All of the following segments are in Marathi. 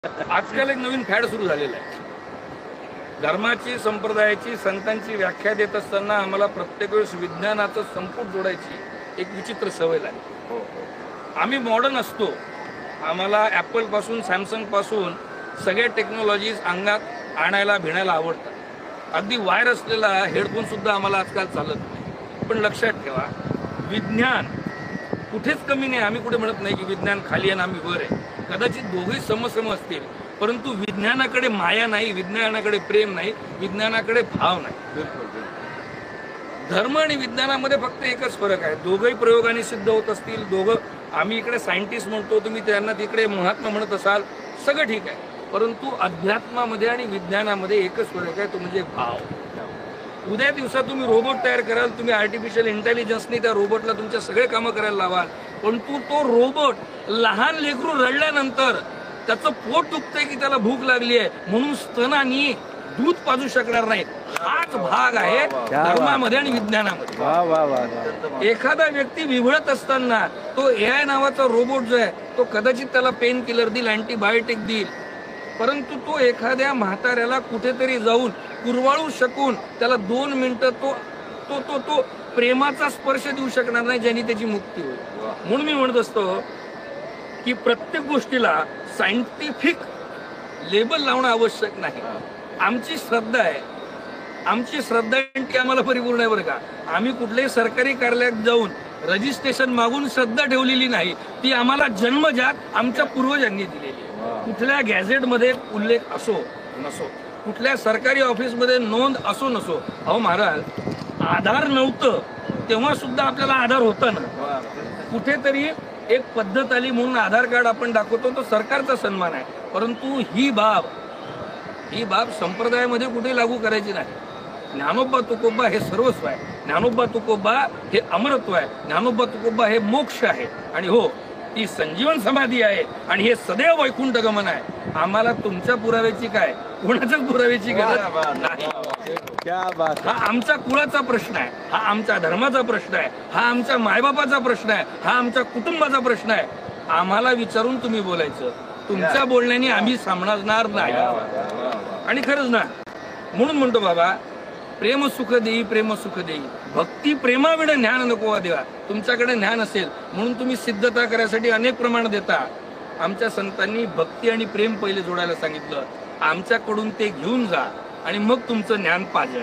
आजकाल एक नवीन फॅड सुरू झालेलं आहे. धर्माची, संप्रदायाची, संतांची व्याख्या देत असताना आम्हाला प्रत्येक वेळेस विज्ञानाचं संपुट जोडायची एक विचित्र सवय लागली. आम्ही मॉडर्न असतो, आम्हाला ॲपल पासून सॅमसंग पासून सगळ्या टेक्नॉलॉजीज अंगात आणायला भिणायला आवडतात. अगदी वायर असलेला हेडफोन सुद्धा आम्हाला आजकाल चालत नाही. पण लक्षात ठेवा, विज्ञान कुठेच कमी नाही. आम्ही कुठे म्हणत नाही की विज्ञान खाली आहे आणि आम्ही वर आहे. कदाचित दोघेही समसम असतील, परंतु विज्ञानाकडे माया नाही, विज्ञानाकडे प्रेम नाही, विज्ञानाकडे भाव नाही. धर्म आणि विज्ञानामध्ये फक्त एकच फरक आहे. दोघंही प्रयोगाने सिद्ध होत असतील, दोघं आम्ही इकडे सायंटिस्ट म्हणतो, तुम्ही त्यांना तिकडे महात्मा म्हणत असाल, सगळं ठीक आहे. परंतु अध्यात्मामध्ये आणि विज्ञानामध्ये एकच फरक आहे, तो म्हणजे भाव. उद्या दिवसात तुम्ही रोबोट तयार कराल, तुम्ही आर्टिफिशियल इंटेलिजन्सनी त्या रोबोटला तुमच्या सगळे कामं करायला लावाल, परंतु तो रोबोट लहान लेकरू रडल्यानंतर त्याचं पोट दुखतंय की त्याला भूक लागली आहे म्हणून स्तनांनी दूध पाजू शकणार नाही. हाच भाग आहे धर्मामध्ये आणि विज्ञानामध्ये. एखादा व्यक्ती विभळत असताना तो AI नावाचा रोबोट जो आहे तो कदाचित त्याला पेन किलर देईल, अँटीबायोटिक देईल, परंतु तो एखाद्या म्हाताऱ्याला कुठेतरी जाऊन कुरवाळू शकून त्याला 2 मिनिटं तो तो तो तो प्रेमाचा स्पर्श देऊ शकणार नाही, ज्याने त्याची मुक्ती होईल. म्हणून मी म्हणत असतो की प्रत्येक गोष्टीला सायंटिफिक लेबल लावणं आवश्यक नाही. आमची श्रद्धा आहे, आमची श्रद्धा ती आम्हाला परिपूर्ण आहे बरं का. आम्ही कुठल्याही सरकारी कार्यालयात जाऊन रजिस्ट्रेशन मागून श्रद्धा ठेवलेली नाही, ती आम्हाला जन्मजात आमच्या पूर्वजांनी दिलेली आहे. कुठल्या गॅझेटमध्ये उल्लेख असो नसो, कुठल्या सरकारी ऑफिसमध्ये नोंद असो नसो, अहो महाराज, आधार नव्हतं तेव्हा सुद्धा आपल्याला आधार होता ना. कुठेतरी एक पद्धत आली म्हणून आधार कार्ड आपण दाखवतो, तो सरकारचा सन्मान आहे. परंतु ही बाब संप्रदायामध्ये कुठे लागू करायची नाही. ज्ञानोबा तुकोबा हे सर्वस्व आहे, ज्ञानोबा तुकोबा हे अमरत्व आहे, ज्ञानोबा तुकोबा हे मोक्ष आहे, आणि हो, ती संजीवन समाधी आहे, आणि हे सदैव वैकुंठ गमन आहे. आम्हाला तुमच्या पुराव्याची काय, कोणाच्याच पुराव्याची गरज नाही. हा आमचा कुळाचा प्रश्न आहे, हा आमच्या धर्माचा प्रश्न आहे, हा आमच्या मायबापाचा प्रश्न आहे, हा आमच्या कुटुंबाचा प्रश्न आहे. आम्हाला विचारून तुम्ही बोलायचं, तुमच्या बोलण्याने आम्ही समजणार नाही. आणि खरंच ना, म्हणून म्हणतो बाबा, प्रेम सुख देई, प्रेम सुख देई, भक्ती प्रेमाविण ज्ञान नको देवा. तुमच्याकडे ज्ञान असेल म्हणून तुम्ही सिद्धता करायसाठी अनेक प्रमाण देता. आमच्या संतांनी भक्ती आणि प्रेम पहिले जोडायला सांगितलं. आमच्याकडून ते घेऊन जा आणि मग तुमचं ज्ञान पाजळ.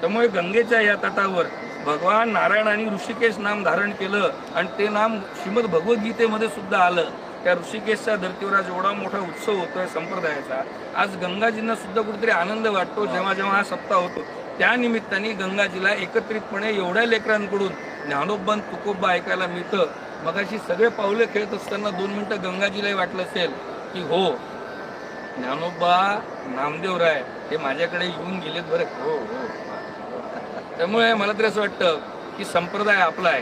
त्यामुळे गंगेच्या या तटावर भगवान नारायणाने ऋषिकेश नाम धारण केलं, आणि ते नाम श्रीमद भगवद्गीतेमध्ये सुद्धा आलं. त्या ऋषिकेशच्या धर्तीवर आज एवढा मोठा उत्सव होतोय संप्रदायाचा. आज गंगाजींना सुद्धा कुठेतरी आनंद वाटतो जेव्हा जेव्हा हा सप्ताह होतो. त्या निमित्ताने गंगाजीला एकत्रितपणे एवढ्या लेकरांकडून ज्ञानोबा तुकोबा ऐकायला मिळतं. मगाशी सगळे पावले खेळत असताना 2 मिनिटं गंगाजीलाही वाटलं असेल की हो, ज्ञानोबा नामदेवराय हे माझ्याकडे येऊन गेलेत बरं. हो हो. त्यामुळे मला तरी असं वाटतं की संप्रदाय आपला आहे,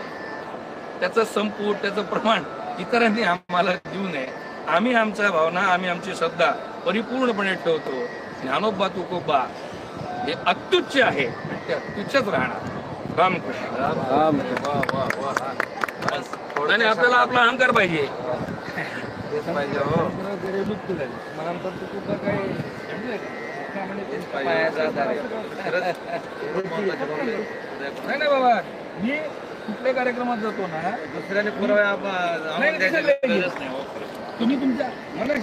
त्याचं संपूट, त्याचं प्रमाण इतरांनी आम्हाला देऊ नये. आम्ही आमच्या भावना, आम्ही आमची श्रद्धा परिपूर्णपणे ठेवतो. ज्ञानोबा तुकोबा हे अत्युच्च आहे, ते अत्युच्चच राहणार. रामकृष्ण. आणि आपल्याला आपला अहंकार पाहिजे. नाही बाबा, मी कुठल्या कार्यक्रमात जातो ना, दुसऱ्याने पुरावे तुम्ही तुमच्या मला